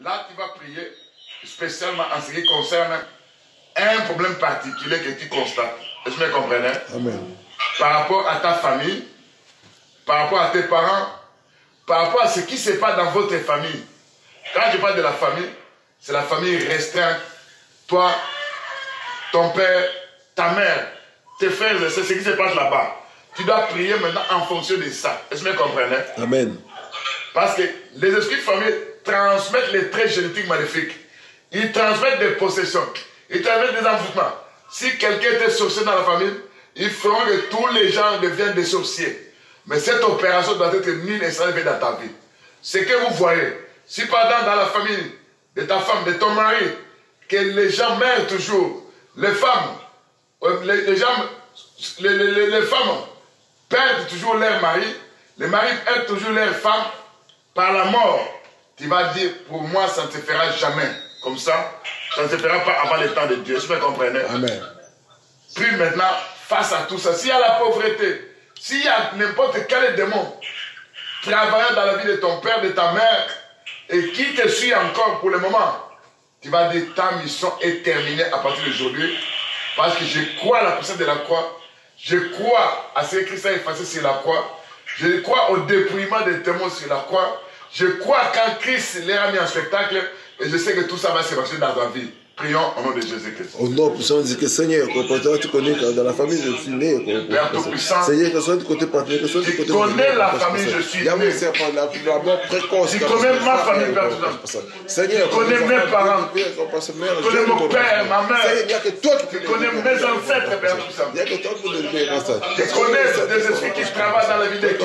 Là, tu vas prier spécialement en ce qui concerne un problème particulier que tu constates. Est-ce que vous me comprenez? Amen. Par rapport à ta famille, par rapport à tes parents, par rapport à ce qui se passe dans votre famille. Quand je parle de la famille, c'est la famille restreinte. Toi, ton père, ta mère, tes frères, c'est ce qui se passe là-bas. Tu dois prier maintenant en fonction de ça. Est-ce que vous me comprenez? Amen. Parce que les esprits de famille transmettent les traits génétiques maléfiques. Ils transmettent des possessions. Ils transmettent des envoûtements. Si quelqu'un était sorcier dans la famille, ils feront que tous les gens deviennent des sorciers. Mais cette opération doit être mise et salvée dans ta vie. Ce que vous voyez, si par exemple dans la famille de ta femme, de ton mari, que les gens meurent toujours, les femmes, les femmes perdent toujours leur mari, les maris perdent toujours leur femme par la mort, tu vas dire, pour moi, ça ne se fera jamais. Comme ça, ça ne se fera pas avant le temps de Dieu. Est-ce que vous comprenez? Amen. Puis maintenant, face à tout ça, s'il y a la pauvreté, s'il y a n'importe quel démon travaillant dans la vie de ton père, de ta mère, et qui te suit encore pour le moment, tu vas dire, ta mission est terminée à partir d'aujourd'hui, parce que je crois à la puissance de la croix, je crois à ce que Christ a effacé sur la croix, je crois au dépouillement des démons sur la croix, je crois quand Christ les a mis en spectacle, et je sais que tout ça va se passer dans ta vie. Prions au nom de Jésus-Christ. Au nom puissant, on dit que Seigneur, tu connais que dans la famille je suis né. Père Tout-Puissant, Seigneur, que ce soit du côté patriote, que ce soit du côté. Tu connais la famille, je suis né. La mort précoce. Tu connais ma famille, Père Tout-Puissant. Seigneur, tu connais mes parents. Tu connais mon père, ma mère. Il n'y a que toi qui tu connais mes ancêtres, Père Tout-Puissant. Il n'y a que toi qui peux le libérer. Tu connais des esprits qui travaillent dans la vie des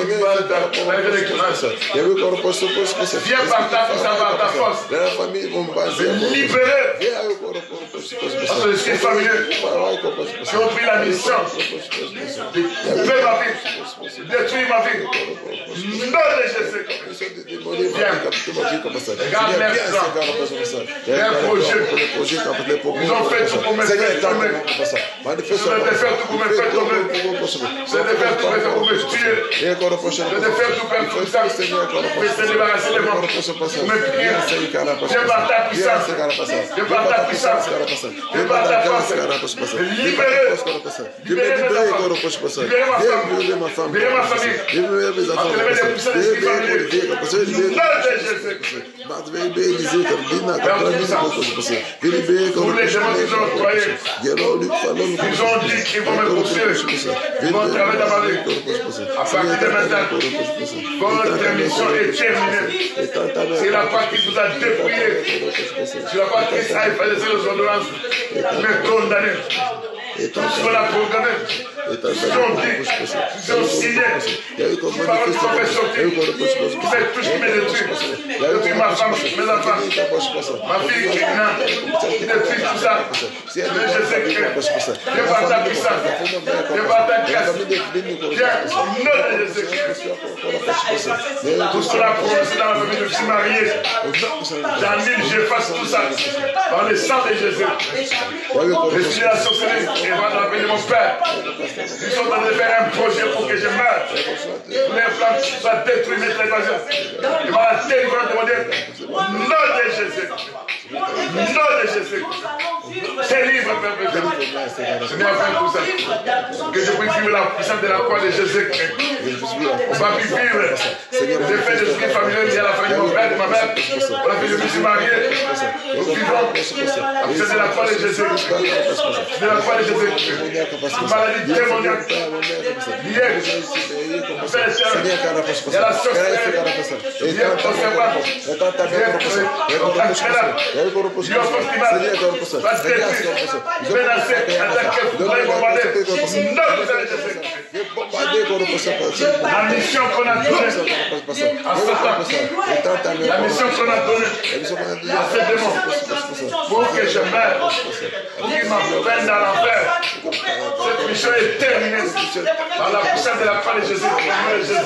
viens par ta puissance, par ta force. La famille vont baser. Libérer. Parce que je suis familier. J'ai pris la mission de couper ma vie, de détruire ma vie. Non, de Jésus. Viens. Regarde les projets. Ils ont fait tout pour me faire tomber. Je vais te faire tout pour me faire tomber. Je vais te faire tout pour me tuer. Je vais te faire tout pour ça. Je vais te débarrasser des morts. Pour me prier. Viens par ta puissance. Viens par ta puissance. Viens par ta force. Libérer. Libérer ma famille. Libérer ma famille. Libérer mes enfants. Libérer les puissants d'esprit familier. Tous les démons qu'ils ont octroyés, ils ont dit qu'ils vont me poursuivre. Ils vont travailler dans ma vie. À partir de maintenant, votre mission est terminée. C'est la part qui vous a dépouillé. C'est la part qui a effacé les ordonnances. Mais condamné. Sur la programmée. Ils ont dit, ils ont signé. Par une confession qui fait tout ce qui me détruit. Depuis ma femme, mes enfants, ma fille qui détruit tout ça. Mais je sais que Dieu par ta puissance, Dieu par ta grâce, Dieu, non de Jésus-Christ. Tout cela prononcé dans la famille, je suis marié. J'annule, j'efface tout ça par le sang de Jésus. Je suis la sorcellerie et va dans la vie de mon père. Ils sont en train de faire un projet pour que je meure. Les plans soient détruits, mes trésors. Il va la terre, il va demander non de Jésus. Non de Jésus. C'est libre, Père Péché. Je viens faire tout ça. Que je puisse vivre la puissance de la croix de Jésus-Christ. On va plus vivre. Les effets de l'esprit familial liés à la famille de mon père, de ma mère. Pour la vie, je me suis marié. Nous vivons la puissance de la croix de Jésus. De la croix de Jésus. Maladie démoniaque. Liée. Il y a la sorcellerie. Il y a le conservateur. La mission qu'on a donnée à Satan, la mission qu'on a donnée à ce démon, pour que je meure, pour qu'il m'emmène dans l'enfer. Cette mission est terminée par la puissance de la croix de Jésus. Jésus.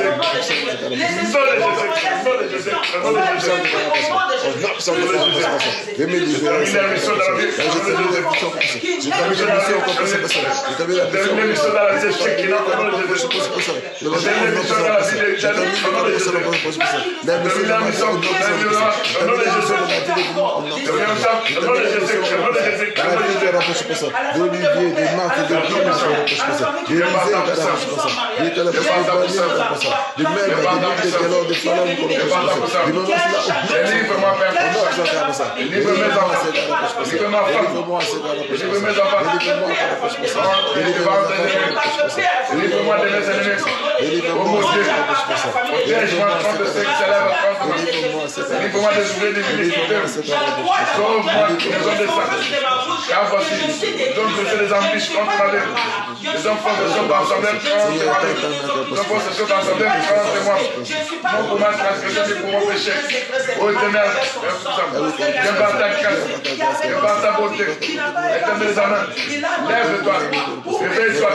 D'Olivier, de Marc, de Délivre-moi de mes ennemis. Oh mon Dieu. Protège-moi contre ceux qui s'élèvent contre moi. Délivre-moi des souliers de difficultés. Sauve-moi des hommes de sang. Car voici, donc je fais des embûches contre ma vie. Les enfants se sont rassemblés contre moi. Les enfants se sont rassemblés contre moi. Non pour ma transgression, mais pour mon péché. Ô Éternel, viens par ta grâce, viens par ta beauté. Éternel les amants, lève-toi, réveille-toi,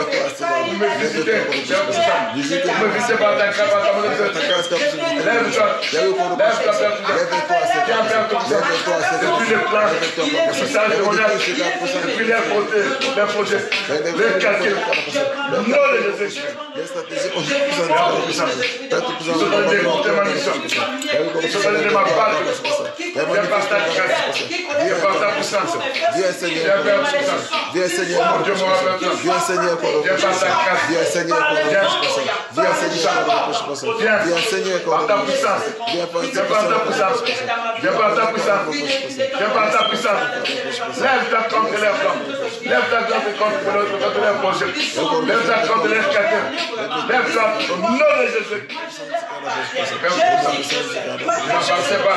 vous me visitez, vous me visitez par ta grâce, par ta beauté. Lève-toi, lève-toi, viens faire tout ça. Depuis les plans, depuis ça, je regarde, depuis les projets, les quartiers, non les Jésus. Je te donne de ma mission. Je te donne de ma part. Viens par ta grâce. Viens par ta puissance. Viens Seigneur, viens Seigneur, mon Dieu, mon Père. viens Seigneur, Viens par ta grâce. viens Seigneur, viens Seigneur, viens Seigneur, par ta puissance. Viens par ta puissance. Viens par ta puissance. Viens par ta puissance. Lève-toi contre les flammes. Lève-toi contre les projets. Lève-toi contre les quartiers. Lève-toi au nom de Jésus. Ne m'appartient pas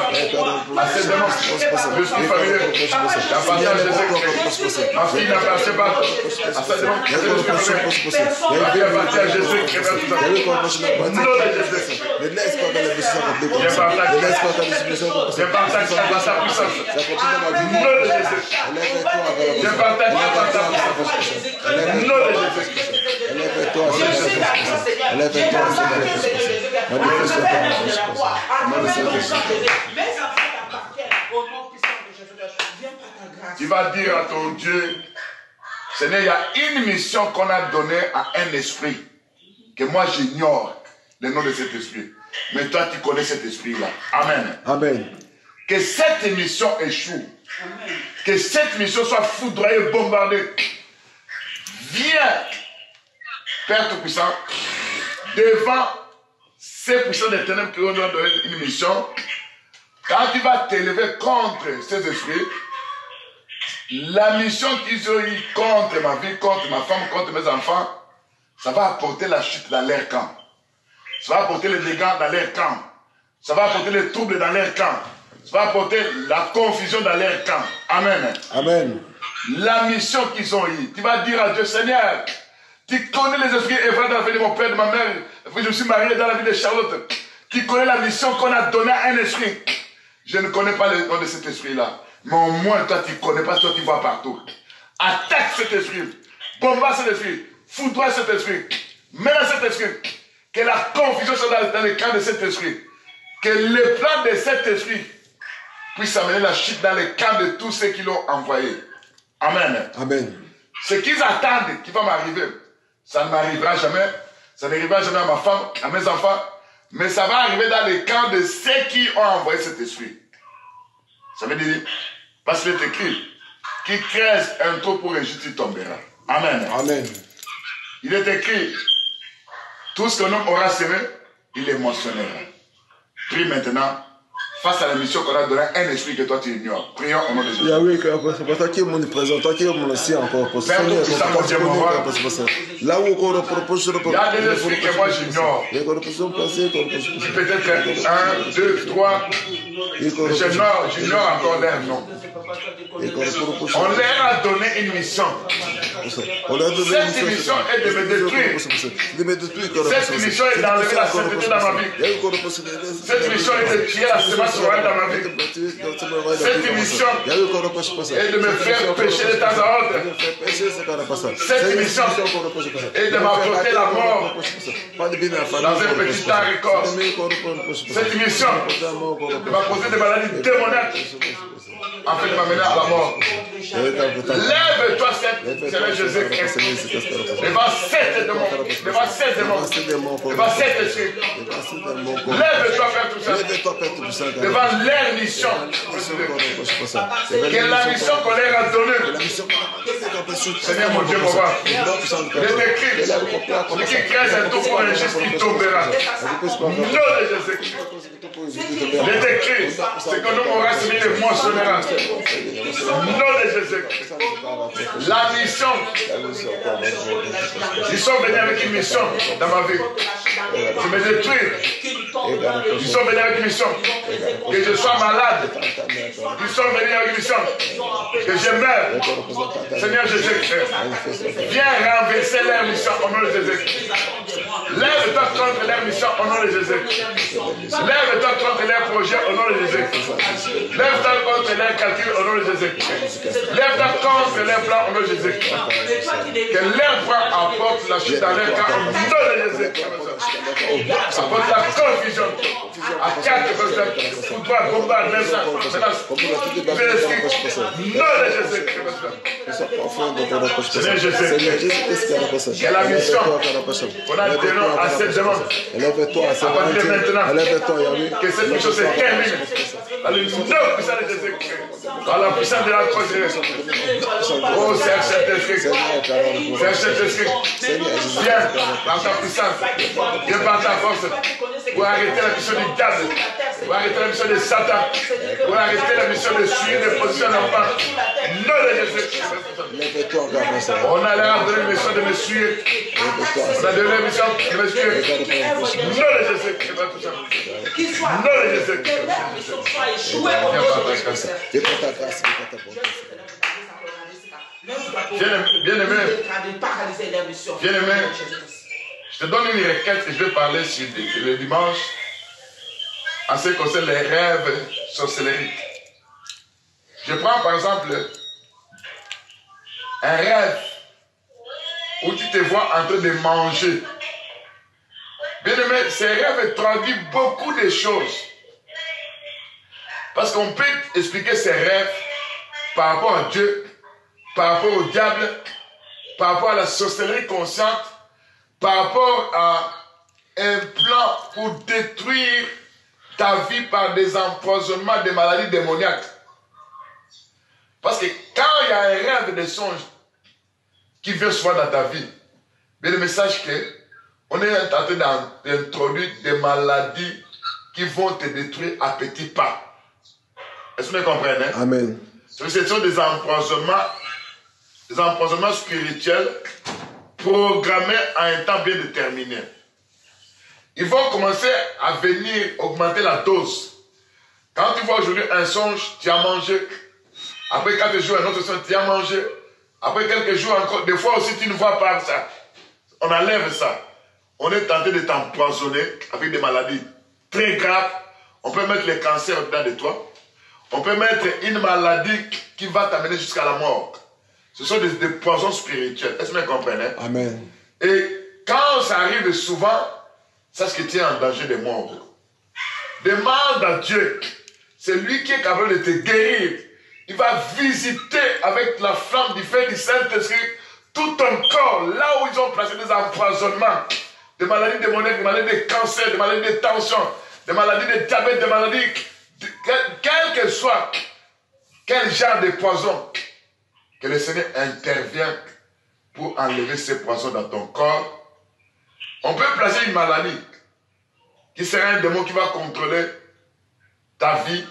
à ces démons. Je suis familier. J'appartiens à Jésus. Ma fille n'appartient pas à ces démons. Je suis familier. Ma fille appartient à Jésus qui est tout ça. Au nom de Jésus. Viens par ta puissance. Viens par ta puissance. Au nom de Jésus. Viens par ta puissance. Au nom de Jésus. Tu vas dire à ton Dieu, Seigneur, il y a une mission qu'on a donnée à un esprit, que moi j'ignore le nom de cet esprit. Mais toi tu connais cet esprit-là. Amen. Amen. Que cette mission échoue. Amen. Que cette mission soit foudroyée, bombardée. Viens, Père Tout-Puissant, devant ces puissants des ténèbres qui ont donné une mission. Quand tu vas t'élever contre ces esprits, la mission qu'ils ont eue contre ma vie, contre ma femme, contre mes enfants, ça va apporter la chute dans leur camp. Ça va apporter les dégâts dans leur camp. Ça va apporter les troubles dans leur camp. Ça va apporter la confusion dans leur camp. Amen. Amen. La mission qu'ils ont eue, tu vas dire à Dieu, Seigneur, tu connais les esprits ébranlés dans la vie de mon père, de ma mère. Je me suis marié dans la vie de Charlotte. Tu connais la mission qu'on a donnée à un esprit. Je ne connais pas le nom de cet esprit-là. Mais au moins, toi, tu ne connais pas, toi, tu vois partout. Attaque cet esprit. Bombarde cet esprit. Foudroie cet esprit. Mets-le cet esprit. Que la confusion soit dans le camp de cet esprit. Que le plan de cet esprit puisse amener la chute dans le camp de tous ceux qui l'ont envoyé. Amen. Amen. Ce qu'ils attendent qui va m'arriver, ça ne m'arrivera jamais. Ça n'arrivera jamais à ma femme, à mes enfants. Mais ça va arriver dans le camp de ceux qui ont envoyé cet esprit. Ça veut dire, parce qu'il est écrit, qui creuse un trou pour un juste, il tombera. Amen. Amen. Il est écrit, tout ce que l'homme aura semé, il émotionnera. Prie maintenant, face à la mission qu'on a donnée, un esprit que toi tu ignores. Prions au nom de Jésus. Yahweh, toi qui es mon présent, toi qui es mon aussi encore. Là où on propose, il y a des esprits que moi j'ignore. Peut-être 1, 2, 3. J'ignore encore leur nom. On leur a donné une mission. Cette mission est de me détruire. Cette mission est d'enlever la sainteté dans ma vie. Cette mission est de tuer la semence orale dans ma vie. Cette mission est de me faire pécher de temps à autre. Cette mission est de m'apporter la mort dans un petit temps record. Cette mission de m'apporter des maladies démoniaques afin de m'amener à la mort. Lève-toi, Seigneur Jésus-Christ. Devant sept démons. Devant sept démons. Devant sept esprits. Lève-toi, Père Tout-Puissant. Devant leur mission. Quelle est la mission qu'on leur a donnée? Seigneur mon Dieu, mon roi. Je t'écris. Celui qui crée un tour pour un juste, il tombera. Nom de Jésus-Christ. Je t'écris. C'est que nous, mon reste, il émotionnera. Nom de Jésus-Christ. La mission. Ils sont venus avec une mission dans ma vie. Je me détruire. Ils sont venus avec une mission. Que je sois malade. Ils sont venus avec une mission. Que je meure. Seigneur Jésus-Christ. Viens renverser leur mission au nom de Jésus-Christ. Lève-toi contre leur mission au nom de Jésus-Christ. Lève-toi contre leur projet au nom de Jésus-Christ. Lève-toi contre leur calcul au nom de Jésus-Christ. Lève-toi contre leur plan au nom de Jésus-Christ. Que leur plan apporte la chute dans leur cas au nom de Jésus-Christ. Apporte la confusion. À quatre personnes, football, combat, menace, nom de Jésus-Christ. Seigneur Jésus-Christ. Que la mission qu'on a donné à cette demande. Élève-toi, À partir de maintenant. élève-toi, Que cette mission se termine. Dans le nom puissant de Jésus-Christ. Dans la puissance de la résurrection. Oh, Seigneur Saint-Esprit. Seigneur Saint-Esprit. Viens par ta puissance. Viens par ta force. Pour arrêter la mission du diable. Pour arrêter la mission de Satan. Pour arrêter la mission de suivre les positions d'enfants. Non de Jésus-Christ. On a l'air donné une mission de me suivre. On a donné une mission de me suivre. Non de Jésus-Christ. Non de Jésus-Christ. Bien-aimé, je te donne une requête et je vais parler sur le dimanche en ce qui concerne les rêves sorcellériques. Je prends par exemple un rêve où tu te vois en train de manger. Bien-aimé, ces rêves traduisent beaucoup de choses. Parce qu'on peut expliquer ces rêves par rapport à Dieu, par rapport au diable, par rapport à la sorcellerie consciente, par rapport à un plan pour détruire ta vie par des empoisonnements, des maladies démoniaques. Parce que quand il y a un rêve de songe qui vient souvent dans ta vie, mais le message qu'on est en train d'introduire des maladies qui vont te détruire à petits pas. Est-ce que vous comprenez? Amen. Ce sont des empoisonnements spirituels programmés à un temps bien déterminé. Ils vont commencer à venir augmenter la dose. Quand tu vois aujourd'hui un songe, tu as mangé. Après 4 jours, un autre songe, tu as mangé. Après quelques jours encore, des fois aussi tu ne vois pas ça. On enlève ça. On est tenté de t'empoisonner avec des maladies très graves. On peut mettre les cancers au-dedans de toi. On peut mettre une maladie qui va t'amener jusqu'à la mort. Ce sont des poisons spirituels. Est-ce que vous comprenez? Amen. Et quand ça arrive souvent, sache que tu es en danger de mort. Demande à Dieu. C'est lui qui est capable de te guérir. Il va visiter avec la flamme du feu du Saint-Esprit tout ton corps, là où ils ont placé des empoisonnements, des maladies démoniaques, des maladies de cancer, des maladies de tension, des maladies de diabète, des maladies, quel que soit, quel genre de poison, que le Seigneur intervient pour enlever ces poisons dans ton corps. On peut placer une maladie qui sera un démon qui va contrôler ta vie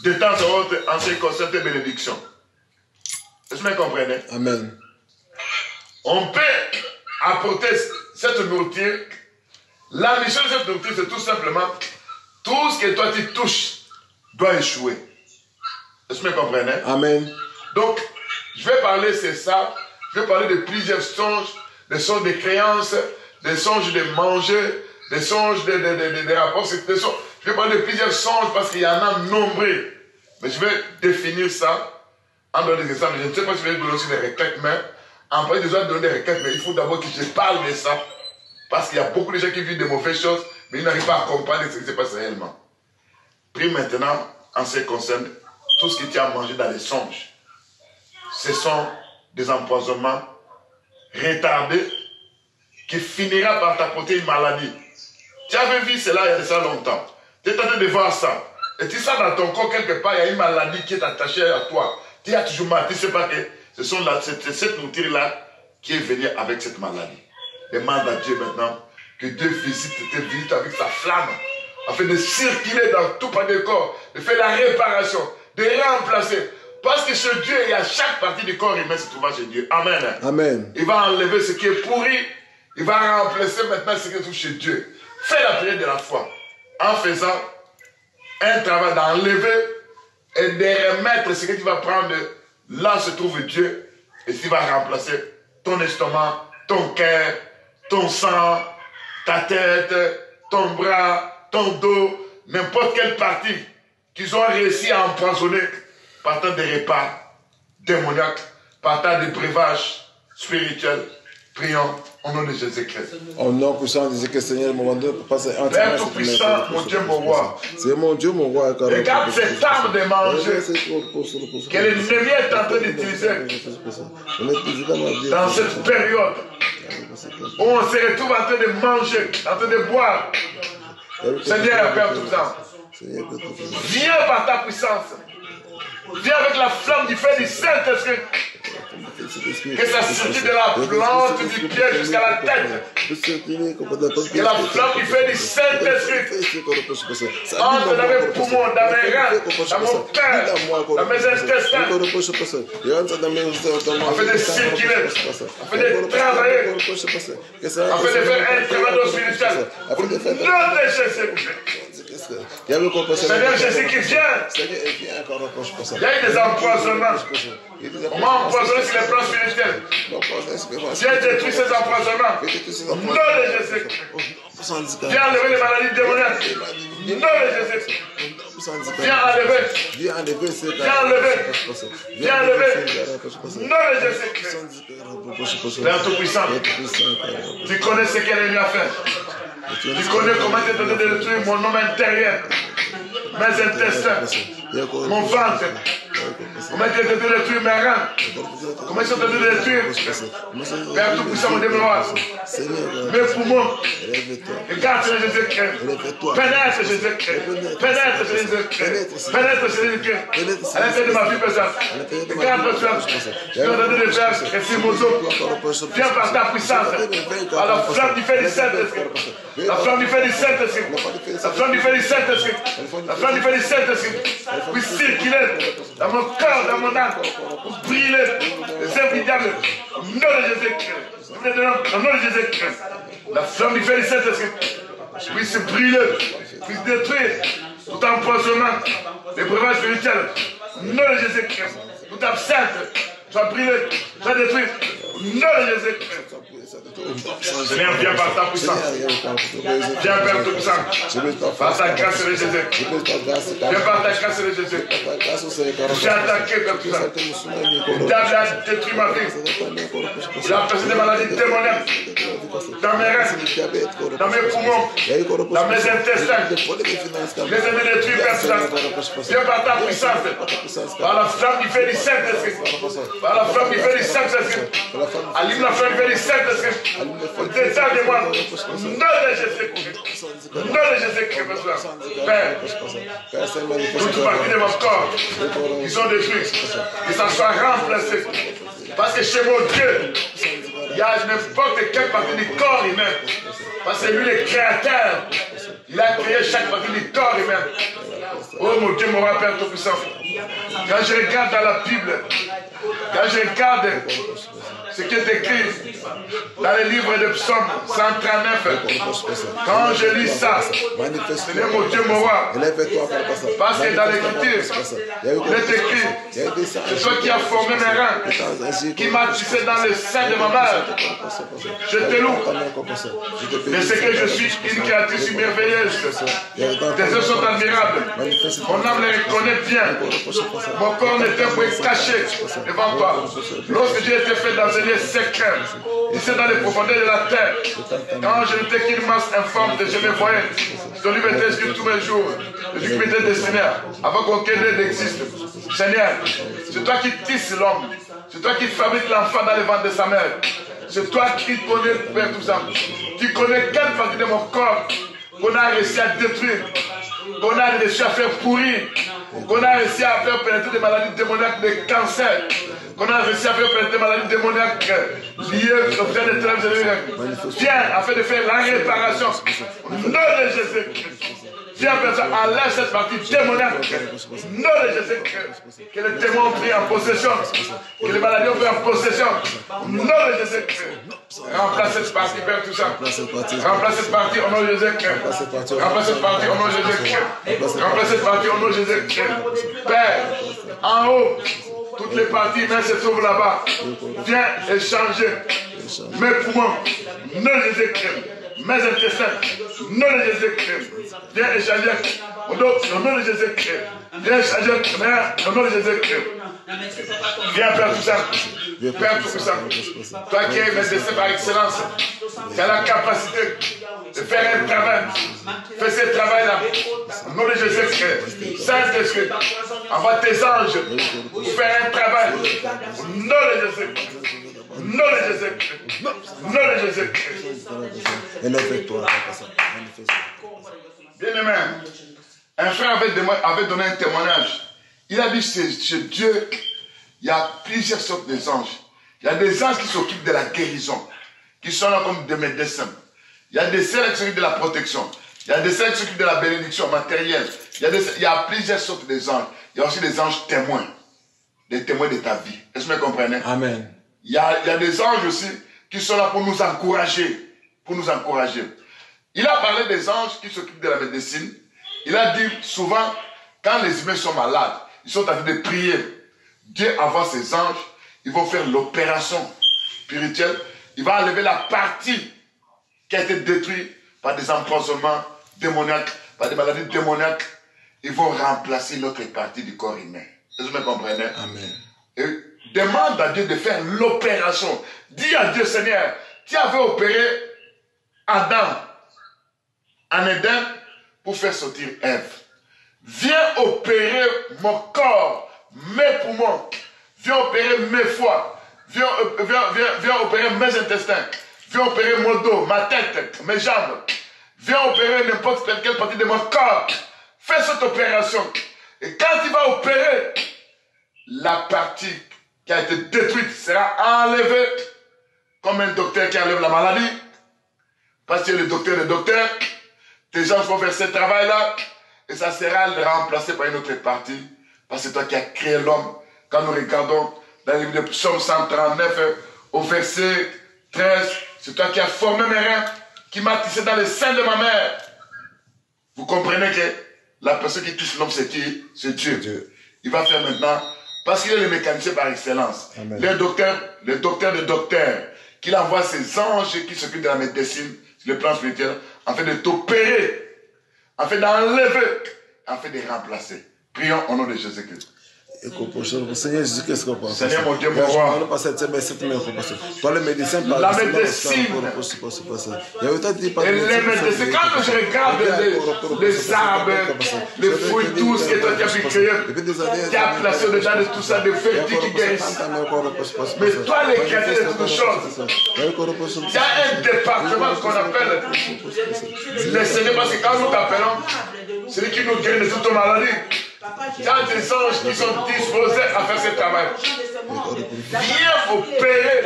de temps en temps en ce qui concerne tes bénédictions. Est-ce que vous comprenez? Amen. On peut apporter cette nourriture. La mission de cette nourriture, c'est tout simplement tout ce que toi tu touches doit échouer. Est-ce que vous comprenez? Amen. Donc, je vais parler, c'est ça. Je vais parler de plusieurs songes, des songes de créances, des songes de manger, des songes de rapports. Je vais parler de plusieurs songes parce qu'il y en a nombreux. Mais je vais définir ça en donnant des exemples. Je ne sais pas si je vais donner aussi des requêtes, mais en parlant de donner des requêtes, mais il faut d'abord que je parle de ça. Parce qu'il y a beaucoup de gens qui vivent de mauvaises choses, mais ils n'arrivent pas à comprendre ce qui se passe réellement. Prie maintenant en ce qui concerne tout ce que tu as mangé dans les songes. Ce sont des empoisonnements retardés qui finira par t'apporter une maladie. Tu avais vu cela il y a de ça longtemps. Tu es en train de voir ça. Et tu sens dans ton corps quelque part, il y a une maladie qui est attachée à toi. Tu as toujours mal. Tu ne sais pas que ce sont cette nourriture-là qui est venue avec cette maladie. Demande à Dieu maintenant que Dieu te visite avec sa flamme, afin de circuler dans tout par le corps, de faire la réparation, de remplacer. Parce que chez Dieu, il y a chaque partie du corps humain se trouvant chez Dieu. Amen. Amen. Il va enlever ce qui est pourri. Il va remplacer maintenant ce qui est tout chez Dieu. Fais la prière de la foi. En faisant un travail d'enlever et de remettre ce que tu vas prendre. Là se trouve Dieu. Et tu vas remplacer ton estomac, ton cœur, ton sang, ta tête, ton bras, ton dos, n'importe quelle partie qu'ils ont réussi à empoisonner partant des repas démoniaques, partant des breuvages spirituels. Prions au nom de Jésus-Christ. Au nom puissant de Jésus-Christ, Seigneur, mon Dieu, Papa, c'est un Père tout-puissant, mon Dieu, mon roi. C'est mon Dieu, mon roi. Regarde cette arme de manger que l'ennemi est en train d'utiliser dans cette période où on se retrouve en train de manger, en train de boire. Seigneur, Père tout-puissant, viens par ta puissance. Viens avec la flamme du feu du Saint-Esprit. Que ça circule de la plante du pied jusqu'à la tête. Que la flamme du feu du Saint-Esprit entre dans mes poumons, dans mes reins, dans mon cœur, dans mes intestins. Afin de circuler, afin de travailler, afin de faire un travail spirituel. Au nom de Jésus-Christ. Seigneur Jésus qui vient. Il y a eu des empoisonnements. On m'a empoisonné sur les plans spirituels. Viens détruire ces empoisonnements. Au nom de Jésus. Viens enlever les maladies démoniaques. Au nom de Jésus. Viens enlever. Viens enlever. Viens enlever. Au nom de Jésus. Père Tout-Puissant, tu connais ce qu'elle est venue à faire. Tu connais comment tu es en train de détruire mon homme intérieur, mes intestins, mon ventre. Comment tu es en train de détruire mes reins. Comment tu es en train de détruire, Père Tout-Puissant, mon démon, mes poumons. Regarde sur Jésus-Christ. Pénètre Jésus-Christ. Pénètre Jésus-Christ. Pénètre Jésus-Christ. À l'intérieur de ma vie pesante. Regarde sur tu es en train de faire récire mon eau. Viens par ta puissance. À la flamme du feu du Saint-Esprit. La flamme du feu du Saint-Esprit. La flamme du feu du Saint-Esprit. La flamme du feu du Saint-Esprit. Puis circuler dans mon cœur, dans mon âme. Pour brûler les œuvres du diable. Au nom de Jésus-Christ. Au nom de Jésus-Christ. La flamme du feu du Saint-Esprit puisse brûler, puisse détruire tout empoisonnement, les breuvages spirituels. Au nom de Jésus-Christ. Tout absinthe soit brûlé, soit détruit. Au nom de Jésus-Christ. Seigneur, viens par ta puissance. Viens Père Tout-Puissant. Par ta grâce de Jésus. Viens par ta grâce de Jésus. J'ai attaqué Père Tout-Puissant. Le diable a détruit ma vie. Il a fait des maladies démoniaques dans mes reins, dans mes poumons, dans mes intestins. Les ai détruits Père Tout-Puissant. Viens par ta puissance. Par la flamme du feu du Saint-Esprit. Par la flamme du feu du Saint-Esprit. Allume la flamme du feu du Saint-Esprit. Au-dedans de moi, au nom de Jésus-Christ. Au nom de Jésus-Christ, Père, toute partie de mon corps, ils sont détruits, que ça soit remplacé. Parce que chez mon Dieu, il y a n'importe quelle partie du corps humain. Parce que lui, le créateur, il a créé chaque partie du corps humain. Oh mon Dieu, mon roi, Père Tout-Puissant. Quand je regarde dans la Bible, quand je regarde ce qui est écrit dans le livre de Psaume 139, quand je lis ça, Seigneur mon Dieu, mon roi, parce que dans l'Écriture, il est écrit, c'est toi qui as formé mes reins, qui m'as tissé dans le sein de ma mère. Je te loue de ce que je suis une créature merveilleuse. Tes œuvres sont admirables. Mon âme les reconnaît bien. Mon corps n'était pas caché devant toi. Lorsque Dieu était fait dans un lieu secret, il s'est dans les profondeurs de la terre. Quand je n'étais qu'une masse informe de je me voyais. Ton livre était écrit tous mes jours. depuis que tu es destiné, avant qu'aucun d'eux n'existe. Seigneur, c'est toi qui tisses l'homme. C'est toi qui fabriques l'enfant dans le ventre de sa mère. C'est toi qui connais, Père, tout ça. Tu connais quelle partie de mon corps qu'on a réussi à détruire, qu'on a réussi à faire pourrir, qu'on a réussi à faire pénétrer des maladies démoniaques, des cancers, qu'on a réussi à faire pénétrer des maladies démoniaques liées au plan des ténèbres. Viens, afin de faire la réparation. Au nom de Jésus-Christ. Viens, personne, enlève cette partie démoniaque. Non de Jésus-Christ. Que les démons ont pris en possession. Que les maladies ont pris en possession. Non de Jésus-Christ. Remplace cette partie, Père, tout ça. Remplace cette partie au nom de Jésus-Christ. Remplace cette partie au nom de Jésus-Christ. Remplace cette partie au nom de Jésus-Christ. Père, en haut, toutes les parties, mais se trouvent là-bas. Viens échanger mes poumons. Non de Jésus-Christ. Mes intestins, non de Jésus-Christ. Viens échanger au nom de Jésus-Christ. Viens échanger au nom de Jésus-Christ. Viens faire tout ça. Père tout ça. Toi qui es médecin par excellence, tu as la capacité de faire un travail. Fais ce travail-là. Au nom de Jésus-Christ. Saint-Esprit, envoie tes anges pour faire un travail. Au nom de Jésus-Christ. Non de Jésus-Christ. Non de Jésus-Christ. Bien-aimé, un frère avait donné un témoignage. Il a dit chez Dieu, il y a plusieurs sortes d'anges. Il y a des anges qui s'occupent de la guérison, qui sont là comme des médecins. Il y a des celles qui s'occupent de la protection. Il y a des celles qui s'occupent de la bénédiction matérielle. Il y a plusieurs sortes d'anges. Il y a aussi des anges témoins. Des témoins de ta vie. Est-ce que vous me comprenez? Amen. Il y a des anges aussi qui sont là pour nous encourager. Pour nous encourager. Il a parlé des anges qui s'occupent de la médecine. Il a dit souvent, quand les humains sont malades, ils sont en train de prier. Dieu envoie ses anges, ils vont faire l'opération spirituelle. Il va enlever la partie qui a été détruite par des empoisonnements démoniaques, par des maladies démoniaques. Ils vont remplacer l'autre partie du corps humain. Est-ce que vous me comprenez? Amen. Et demande à Dieu de faire l'opération. Dis à Dieu, Seigneur, tu avais opéré Adam en Éden pour faire sortir Ève. Viens opérer mon corps, mes poumons. Viens opérer mes foies. Viens opérer mes intestins. Viens opérer mon dos, ma tête, mes jambes. Viens opérer n'importe quelle partie de mon corps. Fais cette opération. Et quand tu vas opérer, la partie qui a été détruite sera enlevée comme un docteur qui enlève la maladie. Parce que le docteur est le docteur. Tes gens vont faire ce travail-là et ça sera remplacé par une autre partie. Parce que c'est toi qui as créé l'homme. Quand nous regardons dans le livre de Psaume 139 au verset 13, c'est toi qui as formé mes reins, qui m'as tissé dans le sein de ma mère. Vous comprenez que la personne qui touche l'homme, c'est qui? C'est Dieu. Il va faire maintenant, parce qu'il est le mécanicien par excellence. Amen. Le docteur de docteurs, qu'il envoie ses anges qui s'occupent de la médecine, sur le plan spirituel, afin de t'opérer, afin d'enlever, afin de remplacer. Prions au nom de Jésus-Christ. Seigneur Jésus-Christ, Seigneur mon Dieu, mon roi, toi le médecin, la médecine, et les médecins, quand je regarde les arbres, les fruits tous que toi tu as pu créer, tu as placé déjà de tout ça, des vertus qui guérissent. Mais toi, les créateurs de toutes choses, il y a un département qu'on appelle les Seigneurs, parce que quand nous t'appelons, c'est lui qui nous guérit de toutes nos maladies. Il y a des anges qui sont disposés à faire ce travail. Viens opérer.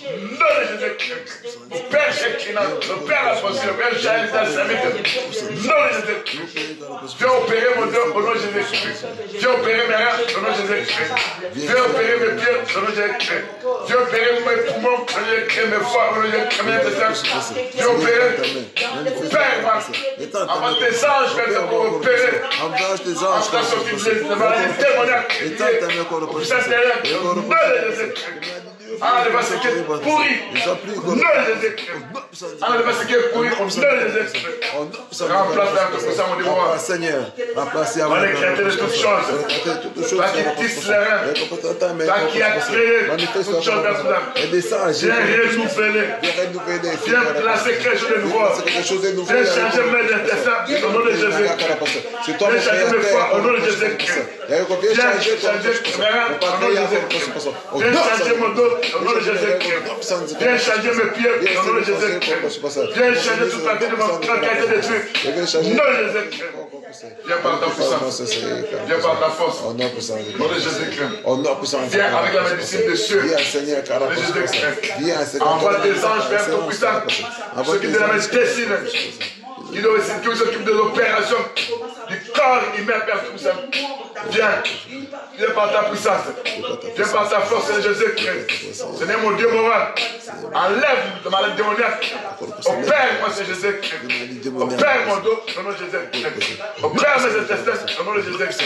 Non, Jésus-Christ. Au Père Shekinah, le Père Apostolique, le Père Jaïs d'Alsamite. Non, Jésus-Christ. Viens opérer mon Dieu au nom de Jésus-Christ. Viens opérer mes reins au nom de Jésus-Christ. Viens opérer mes pieds au nom de Jésus-Christ. Viens opérer mes poumons au nom de Jésus-Christ, mes foies au nom de Jésus-Christ, mes intestins. Viens opérer. Père, envoie tes anges pour opérer. Envoie tes anges pour opérer. Les maladies démoniaques. Au nom de Jésus-Christ. Ah, le passé qui est pourri. Au nom de Jésus-Christ. Ah, le passé qui est pourri. Au nom de Jésus-Christ. Remplace la puissance, mon Dieu. Seigneur, remplace on est créateur de toutes choses. Toi qui tisse les reins. Toi qui as créé toutes choses dans ton âme. Viens renouveler. Viens placer quelque chose de nouveau. Viens changer mes intestins au nom de Jésus. Viens changer mes foies au nom de Jésus-Christ. Viens changer mes reins au nom de Jésus-Christ. Viens changer mon dos au nom de Jésus-Christ. Viens changer mes pieds au nom de Jésus-Christ. Viens changer toute la vie de mon corps qui a été détruit au nom de Jésus-Christ. Viens par ta puissance. Viens par ta force. Au nom de Jésus-Christ. Viens avec la médecine de Dieu. Envoie des anges vers ton puissant. Ceux qui te la médecine. Qui s'occupe de l'opération du corps humain, Père Tout-Puissant. Viens par ta puissance. Viens par ta force, Seigneur Jésus-Christ. Seigneur mon Dieu, mon roi. Enlève le malade démoniaque. Opère-moi, Seigneur Jésus-Christ. Opère mon dos, au nom de Jésus-Christ. Opère mes intestins, au nom de Jésus-Christ.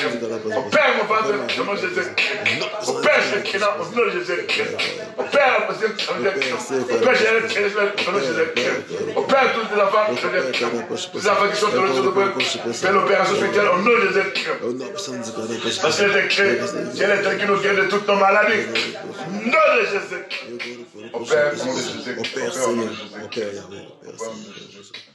Opère mon ventre, au nom de Jésus-Christ. Opère ce qui est au nom de Jésus-Christ. Opère la possible, au nom de Jésus-Christ. Opère au nom de Jésus-Christ. Opère tous les enfants, au nom de Jésus-Christ. Les enfants qui sont dans le jour de fais l'opération spirituelle au nom de Jésus. Parce que j'ai créé, c'est l'éternel qui nous guérit de toutes nos maladies. Au nom de Jésus. Opère au nom de Jésus. Opère, Seigneur. Opère, Yahweh.